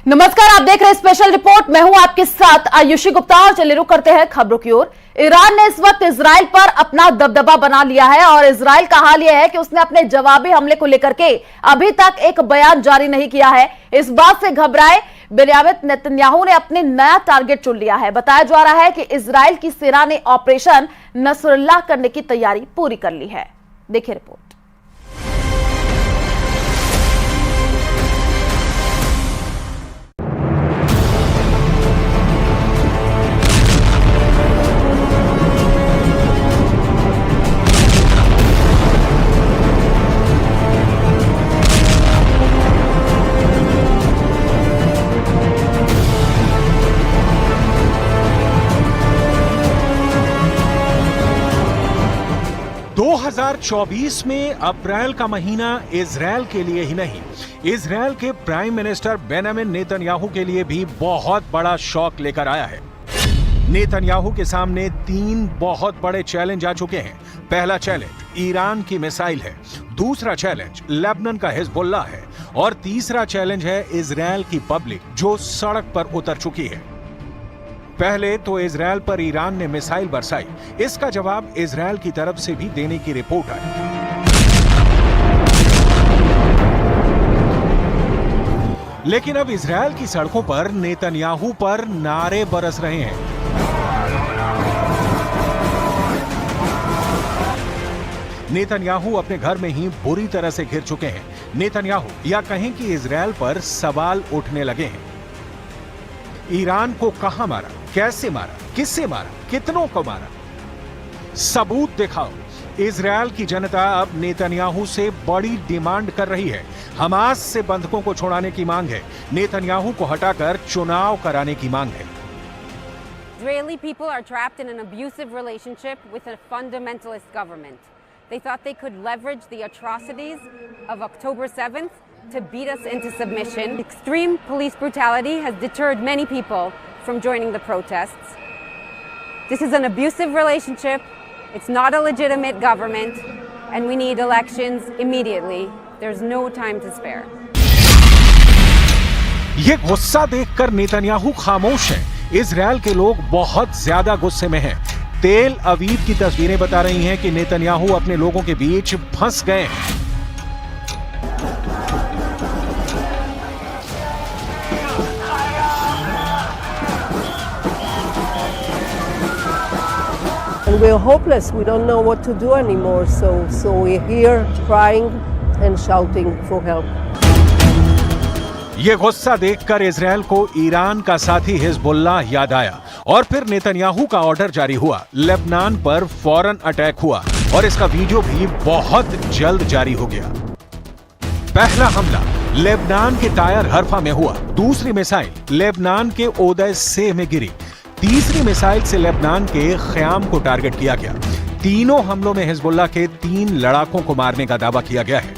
नमस्कार, आप देख रहे हैं स्पेशल रिपोर्ट। मैं हूं आपके साथ आयुषी गुप्ता और चलिए रुक करते हैं खबरों की ओर। ईरान ने इस वक्त इजराइल पर अपना दबदबा बना लिया है और इजराइल का हाल यह है कि उसने अपने जवाबी हमले को लेकर के अभी तक एक बयान जारी नहीं किया है। इस बात से घबराए बेंयामिन नेतन्याहू ने अपने नया टारगेट चुन लिया है। बताया जा रहा है कि इजराइल की सेना ने ऑपरेशन नसरुल्लाह करने की तैयारी पूरी कर ली है। देखिए रिपोर्ट। 2024 में अप्रैल का महीना इजराइल के लिए ही नहीं, इजराइल के प्राइम मिनिस्टर बेंयामिन नेतन्याहू के लिए भी बहुत बड़ा शॉक लेकर आया है। नेतन्याहू के सामने 3 बहुत बड़े चैलेंज आ चुके हैं। पहला चैलेंज ईरान की मिसाइल है, दूसरा चैलेंज लेबनान का हिजबुल्लाह है और तीसरा चैलेंज है इजराइल की पब्लिक जो सड़क पर उतर चुकी है। पहले तो इजराइल पर ईरान ने मिसाइल बरसाई, इसका जवाब इजराइल की तरफ से भी देने की रिपोर्ट आई। लेकिन अब इजराइल की सड़कों पर नेतन्याहू पर नारे बरस रहे हैं। नेतन्याहू अपने घर में ही बुरी तरह से घिर चुके हैं। नेतन्याहू या कहें कि इजराइल पर सवाल उठने लगे हैं। ईरान को कहां मारा, कैसे मारा, किससे मारा, कितनों को मारा, सबूत दिखाओ। इजराइल की जनता अब नेतन्याहू से बड़ी डिमांड कर रही है। हमास से बंधकों को छुड़ाने की मांग है, नेतन्याहू को हटाकर चुनाव कराने की मांग है। Israeli people are trapped in an abusive relationship with a fundamentalist government. They thought they could leverage the atrocities of October 7th to beat us into submission. Extreme police brutality has deterred many people from joining the protests. This is an abusive relationship. It's not a legitimate government, and we need elections immediately. There's no time to spare. ये गुस्सा देखकर Netanyahu खामोश हैं। Israel के लोग बहुत ज्यादा गुस्से में हैं। तेल अवीव की तस्वीरें बता रही हैं कि नेतन्याहू अपने लोगों के बीच फंस गए हैं। And we're hopeless. We don't know what to do anymore. So we're here crying and shouting for help. ये गुस्सा देखकर इजराइल को ईरान का साथी हिजबुल्लाह याद आया और फिर नेतन्याहू का ऑर्डर जारी हुआ। लेबनान पर फौरन अटैक हुआ और इसका वीडियो भी बहुत जल्द जारी हो गया। पहला हमला लेबनान के टायर हरफा में हुआ, दूसरी मिसाइल लेबनान के ओदेय सेह में गिरी, तीसरी मिसाइल से लेबनान के ख्याम को टारगेट किया गया। तीनों हमलों में हिजबुल्लाह के 3 लड़ाकों को मारने का दावा किया गया है।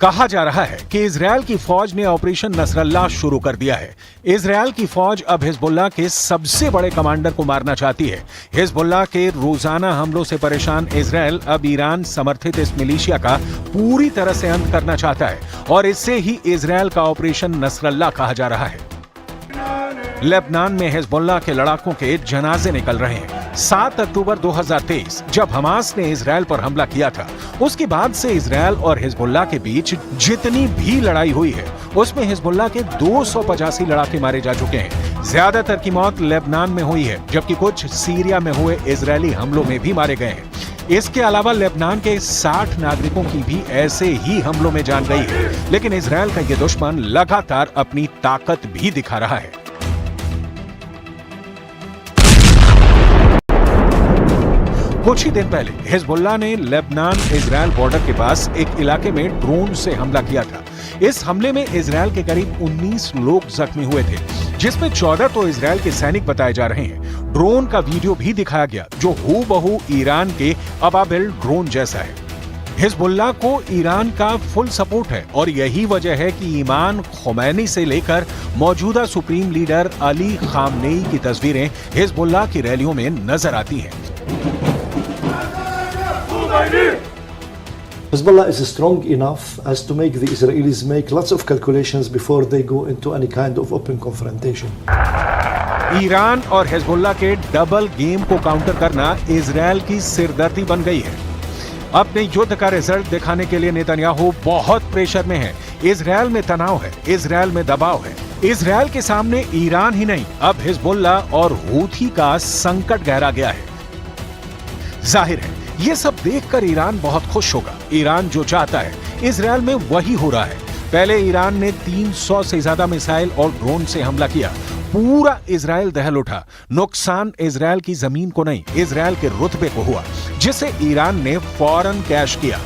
कहा जा रहा है कि इजराइल की फौज ने ऑपरेशन नसरुल्लाह शुरू कर दिया है। इजराइल की फौज अब हिजबुल्लाह के सबसे बड़े कमांडर को मारना चाहती है। हिजबुल्लाह के रोजाना हमलों से परेशान इजराइल अब ईरान समर्थित इस मिलिशिया का पूरी तरह से अंत करना चाहता है और इससे ही इजराइल का ऑपरेशन नसरुल्लाह कहा जा रहा है। लेबनान में हिजबुल्लाह के लड़ाकों के जनाजे निकल रहे हैं। 7 अक्टूबर 2023 जब हमास ने इजराइल पर हमला किया था, उसके बाद से इजराइल और हिजबुल्लाह के बीच जितनी भी लड़ाई हुई है उसमें हिजबुल्लाह के 285 लड़ाके मारे जा चुके हैं। ज्यादातर की मौत लेबनान में हुई है, जबकि कुछ सीरिया में हुए इजरायली हमलों में भी मारे गए हैं। इसके अलावा लेबनान के 60 नागरिकों की भी ऐसे ही हमलों में जान गई है। लेकिन इजराइल का यह दुश्मन लगातार अपनी ताकत भी दिखा रहा है। कुछ ही दिन पहले हिजबुल्लाह ने लेबनान इजराइल बॉर्डर के पास एक इलाके में ड्रोन से हमला किया था। इस हमले में इजराइल के करीब 19 लोग जख्मी हुए थे, जिसमें 14 तो इजराइल के सैनिक बताए जा रहे हैं। ड्रोन का वीडियो भी दिखाया गया जो हूबहू ईरान के अबाबिल ड्रोन जैसा है। हिजबुल्लाह को ईरान का फुल सपोर्ट है और यही वजह है कि इमाम खुमैनी से लेकर मौजूदा सुप्रीम लीडर अली खामनेई की तस्वीरें हिजबुल्लाह की रैलियों में नजर आती हैं। Hezbollah is strong enough as to make the Israelis make lots of calculations before they go into any kind of open confrontation. Iran और हिजबुल्लाह के डबल गेम को काउंटर करना इजरायल की सिरदर्दी बन गई है। अपने युद्ध का रिजल्ट दिखाने के लिए नेतन्याहू बहुत प्रेशर में है। इजरायल में तनाव है, इजरायल में दबाव है। इजरायल के सामने ईरान ही नहीं, अब हिजबुल्लाह और हूथी का संकट गहरा गया है। जाहिर है ये सब देखकर ईरान बहुत खुश होगा। ईरान जो चाहता है इजरायल में वही हो रहा है। पहले ईरान ने 300 से ज्यादा मिसाइल और ड्रोन से हमला किया, पूरा इजरायल दहल उठा। नुकसान इजरायल की जमीन को नहीं, इजरायल के रुतबे को हुआ, जिसे ईरान ने फौरन कैश किया।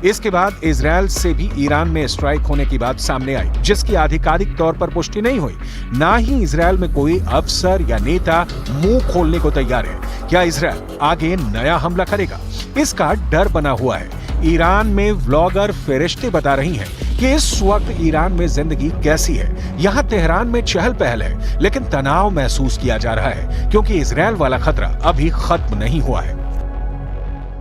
इसके बाद इजरायल से भी ईरान में स्ट्राइक होने की बात सामने आई, जिसकी आधिकारिक तौर पर पुष्टि नहीं हुई। ना ही इजरायल में कोई अफसर या नेता मुंह खोलने को तैयार है। क्या इजरायल आगे नया हमला करेगा, इसका डर बना हुआ है। ईरान में व्लॉगर फरिश्ते बता रही हैं कि इस वक्त ईरान में जिंदगी कैसी है। यहाँ तेहरान में चहल पहल है, लेकिन तनाव महसूस किया जा रहा है क्योंकि इजरायल वाला खतरा अभी खत्म नहीं हुआ है।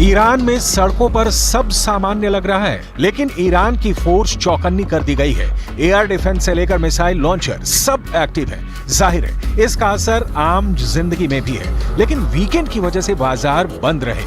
ईरान में सड़कों पर सब सामान्य लग रहा है, लेकिन ईरान की फोर्स चौकन्नी कर दी गई है। एयर डिफेंस से लेकर मिसाइल लॉन्चर सब एक्टिव है। जाहिर है इसका असर आम जिंदगी में भी है, लेकिन वीकेंड की वजह से बाजार बंद रहे।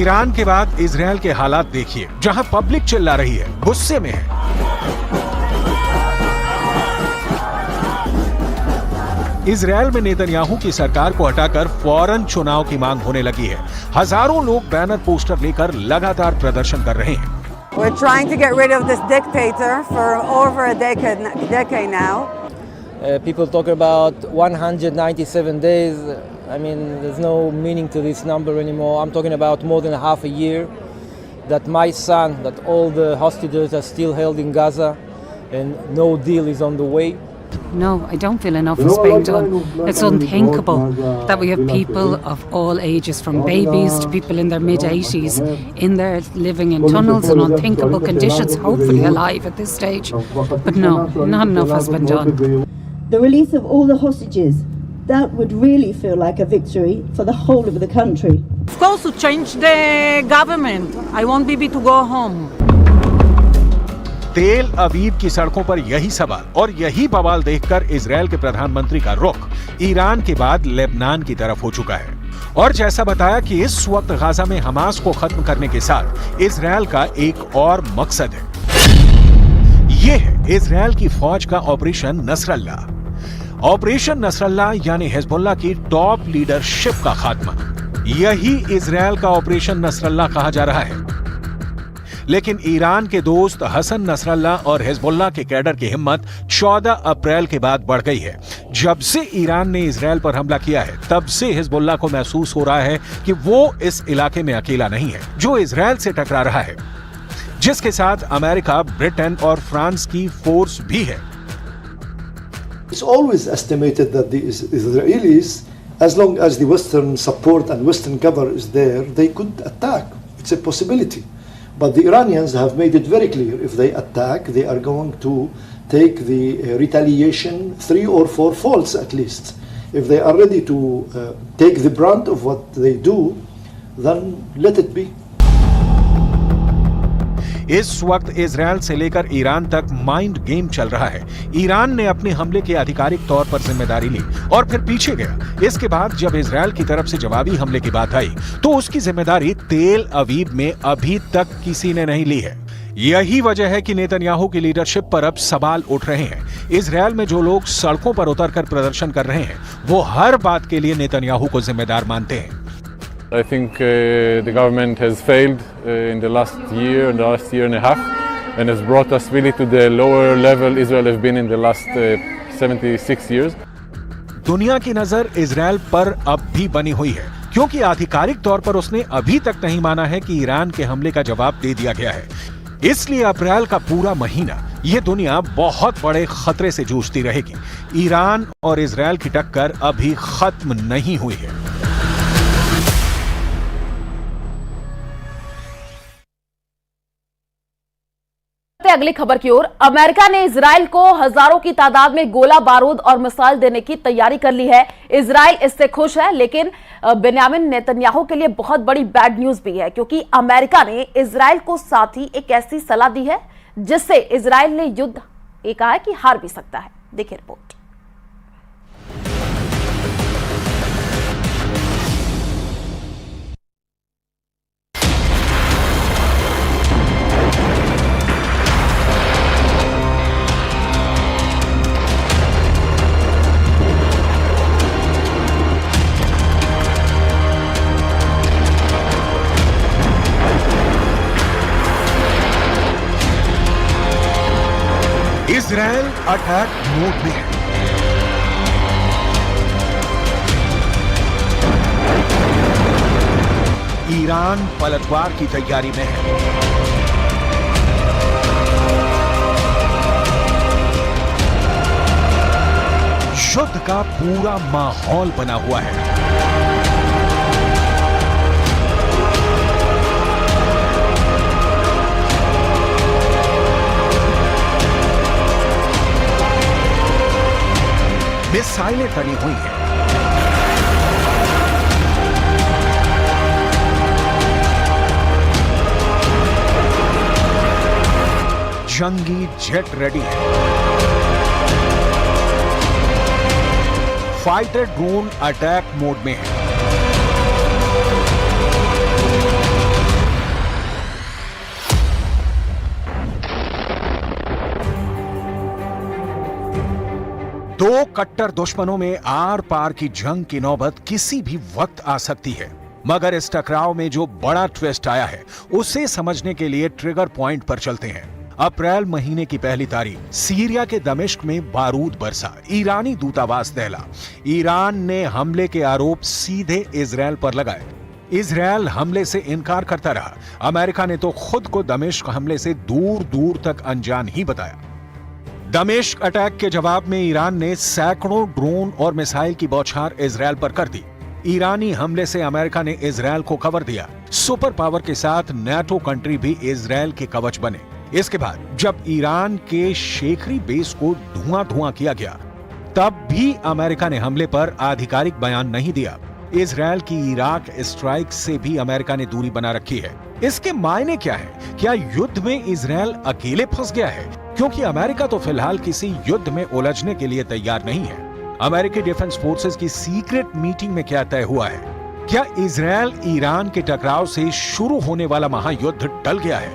ईरान के बाद इजरायल के हालात देखिए, जहां पब्लिक चिल्ला रही है, गुस्से में है। इजरायल में नेतन्याहू की सरकार को हटाकर फौरन चुनाव की मांग होने लगी है। हजारों लोग बैनर पोस्टर लेकर लगातार प्रदर्शन कर रहे हैं। We're trying to get rid of this dictator for over a decade now. People talk about 197 days. I mean, there's no meaning to this number anymore. I'm talking about more than half a year that my son, that all the hostages are still held in Gaza and no deal is on the way. No, I don't feel enough is being done. It's unthinkable that we have people of all ages, from babies to people in their mid-80s, in there living in tunnels in unthinkable conditions, hopefully alive at this stage. But no, not enough has been done. The release of all the hostages, that would really feel like a victory for the whole of the country. Of course, to change the government. I want Bibi to go home. तेल अवीव की सड़कों पर यही सवाल और यही बवाल देखकर इजरायल के प्रधानमंत्री का रुख ईरान के बाद लेबनान की तरफ हो चुका है। और जैसा बताया कि इस वक्त गाजा में हमास को खत्म करने के साथ इजरायल का एक और मकसद है। ये है इजरायल की फौज का ऑपरेशन नसरल्लाह। ऑपरेशन नसरल्लाह यानी हिजबुल्लाह की टॉप लीडरशिप का खात्मा। यही इजरायल का ऑपरेशन नसरल्लाह कहा जा रहा है। लेकिन ईरान के दोस्त हसन नसरल्लाह और हिजबुल्लाह के कैडर की हिम्मत 14 अप्रैल के बाद बढ़ गई है। जब से ईरान ने इजरायल पर हमला किया है, तब से हिजबुल्लाह को महसूस हो रहा है कि वो इस इलाके में अकेला नहीं है, जो इजरायल से टकरा रहा है, जिसके साथ अमेरिका, ब्रिटेन और फ्रांस की फोर्स भी है। It's always estimated that the Israelis, as long as the Western support and Western cover is there, they could attack. It's a possibility. But the Iranians have made it very clear, if they attack, they are going to take the retaliation 3 or 4 folds at least. If they are ready to take the brunt of what they do, then let it be. इस वक्त Israel से लेकर Iran तक mind game चल रहा है। Iran ने अपने हमले की आधिकारिक तौर पर जिम्मेदारी ली और फिर पीछे गया। इसके बाद जब इजरायल की तरफ से जवाबी हमले की बात आई, तो उसकी जिम्मेदारी तेल अवीव में अभी तक किसी ने नहीं ली है। यही वजह है कि नेतन्याहू की लीडरशिप पर अब सवाल उठ रहे हैं। इजरायल में जो लोग सड़कों पर उतरकर प्रदर्शन कर रहे हैं, वो हर बात के लिए नेतन्याहू को जिम्मेदार मानते हैं। I think the government has failed in the last year and a half, and has brought us really to the lower level Israel has been in the last 76 years. दुनिया की नजर इजरायल पर अब भी बनी हुई है, क्योंकि आधिकारिक तौर पर उसने अभी तक नहीं माना है कि ईरान के हमले का जवाब दे दिया गया है। इसलिए अप्रैल का पूरा महीना ये दुनिया बहुत बड़े खतरे से जूझती रहेगी। ईरान और इजरायल की टक्कर अभी खत्म नहीं हुई है। अगली खबर की ओर, अमेरिका ने इजराइल को हजारों की तादाद में गोला बारूद और मिसाइल देने की तैयारी कर ली है। इजराइल इससे खुश है, लेकिन बेंयामिन नेतन्याहू के लिए बहुत बड़ी बैड न्यूज भी है, क्योंकि अमेरिका ने इजराइल को साथ ही एक ऐसी सलाह दी है जिससे इजराइल ने युद्ध ये कहा है कि हार भी सकता है। देखिए रिपोर्ट। इजरायल अटैक मोड में है। ईरान पलटवार की तैयारी में है। युद्ध का पूरा माहौल बना हुआ है। मिसाइलें तनी हुई हैं। जंगी जेट रेडी है। फाइटर ड्रोन अटैक मोड में है। दो कट्टर दुश्मनों में आर पार की जंग की नौबत किसी भी वक्त आ सकती है, मगर इस टकराव में जो बड़ा ट्विस्ट आया है उसे समझने के लिए ट्रिगर पॉइंट पर चलते हैं। अप्रैल महीने की पहली तारीख सीरिया के दमिश्क में बारूद बरसा, ईरानी दूतावास दहला। ईरान ने हमले के आरोप सीधे इजरायल पर लगाए। इजरायल हमले से इनकार करता रहा। अमेरिका ने तो खुद को दमिश्क हमले से दूर दूर तक अनजान ही बताया। दमिश्क अटैक के जवाब में ईरान ने सैकड़ों ड्रोन और मिसाइल की बौछार इजरायल पर कर दी। ईरानी हमले से अमेरिका ने इजरायल को कवर दिया। सुपर पावर के साथ नाटो कंट्री भी इजरायल के कवच बने। इसके बाद जब ईरान के शेखरी बेस को धुआं किया गया, तब भी अमेरिका ने हमले पर आधिकारिक बयान नहीं दिया। इजरायल की इराक स्ट्राइक से भी अमेरिका ने दूरी बना रखी है। इसके मायने क्या है? क्या युद्ध में इजरायल अकेले फंस गया है? क्योंकि अमेरिका तो फिलहाल किसी युद्ध में उलझने के लिए तैयार नहीं है। अमेरिकी डिफेंस फोर्सेस की सीक्रेट मीटिंग में क्या तय हुआ है? क्या इजरायल ईरान के टकराव से शुरू होने वाला महायुद्ध टल गया है?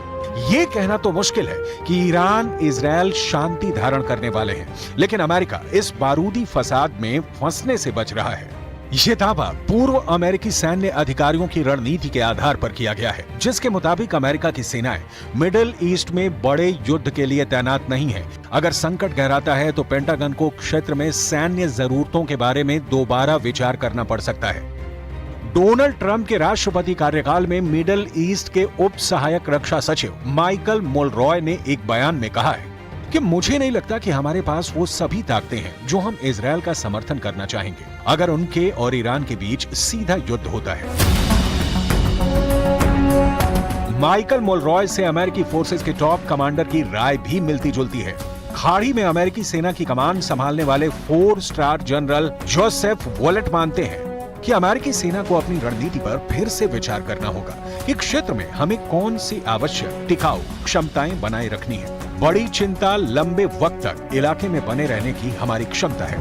ये कहना तो मुश्किल है कि ईरान इजरायल शांति धारण करने वाले हैं, लेकिन अमेरिका इस बारूदी फसाद में फंसने से बच रहा है। ये दावा पूर्व अमेरिकी सैन्य अधिकारियों की रणनीति के आधार पर किया गया है, जिसके मुताबिक अमेरिका की सेनाएं मिडिल ईस्ट में बड़े युद्ध के लिए तैनात नहीं है। अगर संकट गहराता है तो पेंटागन को क्षेत्र में सैन्य जरूरतों के बारे में दोबारा विचार करना पड़ सकता है। डोनाल्ड ट्रंप के राष्ट्रपति कार्यकाल में मिडिल ईस्ट के उप सहायक रक्षा सचिव माइकल मोलरॉय ने एक बयान में कहा है कि मुझे नहीं लगता कि हमारे पास वो सभी ताकतें हैं जो हम इजरायल का समर्थन करना चाहेंगे अगर उनके और ईरान के बीच सीधा युद्ध होता है। माइकल मोलरॉय से अमेरिकी फोर्सेस के टॉप कमांडर की राय भी मिलती जुलती है। खाड़ी में अमेरिकी सेना की कमान संभालने वाले 4 स्टार जनरल जोसेफ वॉलेट मानते हैं कि अमेरिकी सेना को अपनी रणनीति पर फिर से विचार करना होगा कि क्षेत्र में हमें कौन सी आवश्यक टिकाऊ क्षमताएं बनाए रखनी है। बड़ी चिंता लंबे वक्त तक इलाके में बने रहने की हमारी क्षमता है।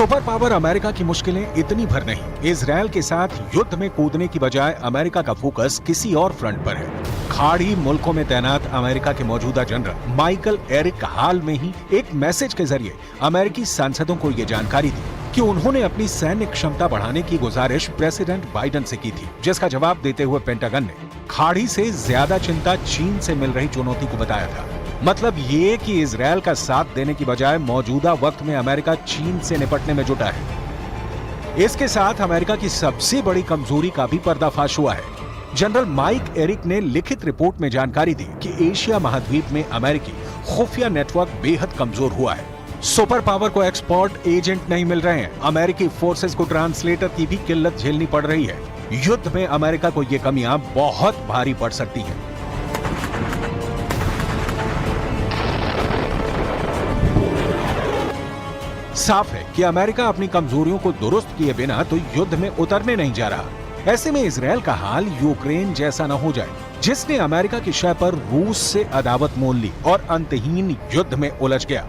सुपर पावर अमेरिका की मुश्किलें इतनी भर नहीं। इजरायल के साथ युद्ध में कूदने की बजाय अमेरिका का फोकस किसी और फ्रंट पर है। खाड़ी मुल्कों में तैनात अमेरिका के मौजूदा जनरल माइकल एरिक हाल में ही एक मैसेज के जरिए अमेरिकी सांसदों को ये जानकारी दी कि उन्होंने अपनी सैन्य क्षमता बढ़ाने की गुजारिश प्रेसिडेंट बाइडेन से की थी, जिसका जवाब देते हुए पेंटागन ने खाड़ी से ज्यादा चिंता चीन से मिल रही चुनौती को बताया था। मतलब ये कि इजरायल का साथ देने की बजाय मौजूदा वक्त में अमेरिका चीन से निपटने में जुटा है। इसके साथ अमेरिका की सबसे बड़ी कमजोरी का भी पर्दाफाश हुआ है। जनरल माइक एरिक ने लिखित रिपोर्ट में जानकारी दी कि एशिया महाद्वीप में अमेरिकी खुफिया नेटवर्क बेहद कमजोर हुआ है। सुपर पावर को एक्सपर्ट एजेंट नहीं मिल रहे हैं। अमेरिकी फोर्सेस को ट्रांसलेटर की भी किल्लत झेलनी पड़ रही है। युद्ध में अमेरिका को ये कमियां बहुत भारी पड़ सकती हैं। साफ है कि अमेरिका अपनी कमजोरियों को दुरुस्त किए बिना तो युद्ध में उतरने नहीं जा रहा। ऐसे में इजरायल का हाल यूक्रेन जैसा न हो जाए, जिसने अमेरिका की शय पर रूस से अदावत मोल ली और अंतहीन युद्ध में उलझ गया।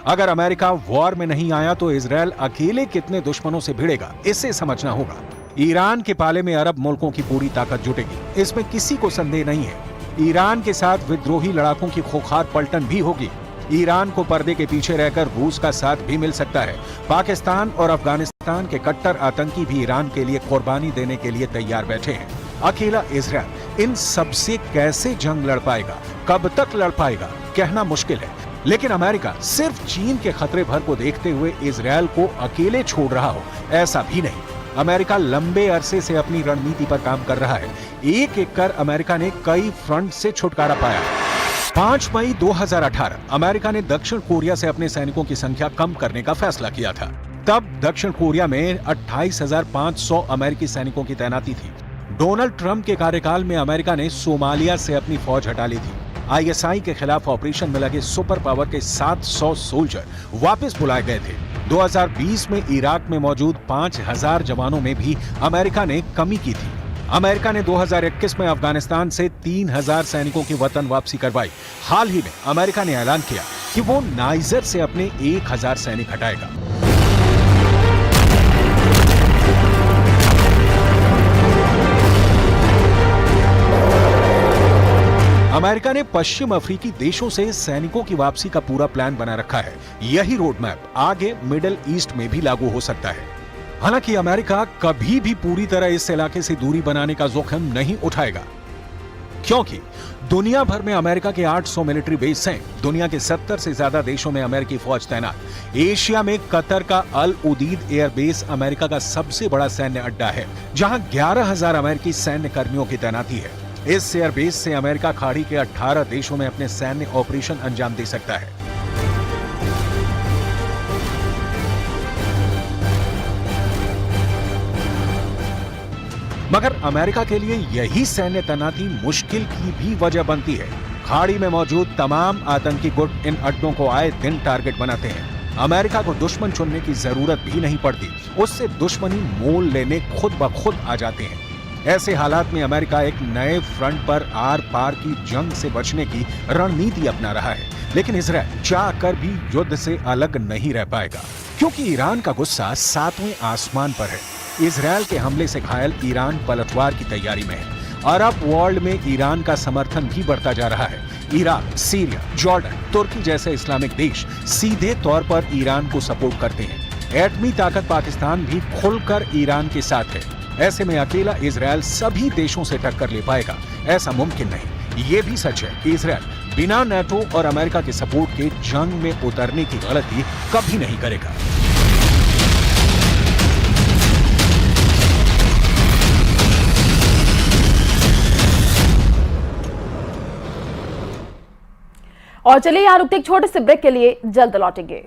अगर अमेरिका वॉर में नहीं आया तो इजरायल अकेले कितने दुश्मनों से भिड़ेगा, इसे समझना होगा। ईरान के पाले में अरब मुल्कों की पूरी ताकत जुटेगी, इसमें किसी को संदेह नहीं है। ईरान के साथ विद्रोही लड़ाकों की खोखार पलटन भी होगी। ईरान को पर्दे के पीछे रहकर रूस का साथ भी मिल सकता है। पाकिस्तान और अफगानिस्तान के कट्टर आतंकी भी ईरान के लिए कुर्बानी देने के लिए तैयार बैठे हैं। अकेला इजरायल इन सबसे कैसे जंग लड़ पाएगा, कब तक लड़ पाएगा, कहना मुश्किल है। लेकिन अमेरिका सिर्फ चीन के खतरे भर को देखते हुए इजरायल को अकेले छोड़ रहा हो, ऐसा भी नहीं। अमेरिका लंबे अरसे से अपनी रणनीति पर काम कर रहा है। एक एक कर अमेरिका ने कई फ्रंट से छुटकारा पाया। 5 मई 2018 अमेरिका ने दक्षिण कोरिया से अपने सैनिकों की संख्या कम करने का फैसला किया था। तब दक्षिण कोरिया में 28,500 अमेरिकी सैनिकों की तैनाती थी। डोनाल्ड ट्रंप के कार्यकाल में अमेरिका ने सोमालिया से अपनी फौज हटा ली थी। ISI के खिलाफ ऑपरेशन में लगे सुपर पावर के 700 सोल्जर वापस बुलाए गए थे। 2020 में इराक में मौजूद 5,000 जवानों में भी अमेरिका ने कमी की थी। अमेरिका ने 2021 में अफगानिस्तान से 3,000 सैनिकों की वतन वापसी करवाई। हाल ही में अमेरिका ने ऐलान किया कि वो नाइजर से अपने 1,000 सैनिक हटाएगा। अमेरिका ने पश्चिम अफ्रीकी देशों से सैनिकों की वापसी का पूरा प्लान बना रखा है। यही रोड मैप आगे मिडिल ईस्ट में भी लागू हो सकता है। हालांकि अमेरिका कभी भी पूरी तरह इस इलाके से दूरी बनाने का जोखिम नहीं उठाएगा, क्योंकि दुनिया भर में अमेरिका के 800 मिलिट्री बेस हैं। दुनिया के 70 से ज्यादा देशों में अमेरिकी फौज तैनात। एशिया में कतर का अल उदीद एयरबेस अमेरिका का सबसे बड़ा सैन्य अड्डा है, जहां 11,000 अमेरिकी सैन्य कर्मियों की तैनाती है। इस एयरबेस से अमेरिका खाड़ी के 18 देशों में अपने सैन्य ऑपरेशन अंजाम दे सकता है। मगर अमेरिका के लिए यही सैन्य तैनाती मुश्किल की भी वजह बनती है। खाड़ी में मौजूद तमाम आतंकी गुट इन अड्डों को आए दिन टारगेट बनाते हैं। अमेरिका को दुश्मन चुनने की जरूरत भी नहीं पड़ती, उससे दुश्मनी मोल लेने खुद ब खुद आ जाते हैं। ऐसे हालात में अमेरिका एक नए फ्रंट पर आर पार की जंग से बचने की रणनीति अपना रहा है। लेकिन इजरायल चाह कर भी युद्ध से अलग नहीं रह पाएगा, क्योंकि ईरान का गुस्सा 7वें आसमान पर है। इजरायल के हमले से घायल ईरान पलटवार की तैयारी में है। अरब वर्ल्ड में ईरान का समर्थन भी बढ़ता जा रहा है। इराक, सीरिया, जॉर्डन, तुर्की जैसे इस्लामिक देश सीधे तौर पर ईरान को सपोर्ट करते हैं। एटमी ताकत पाकिस्तान भी खुलकर ईरान के साथ है। ऐसे में अकेला इजरायल सभी देशों से टक्कर ले पाएगा, ऐसा मुमकिन नहीं। ये भी सच है कि इजरायल बिना नाटो और अमेरिका के सपोर्ट के जंग में उतरने की गलती कभी नहीं करेगा। और चलिए यहाँ रुकते एक छोटे से ब्रेक के लिए, जल्द लौटेंगे।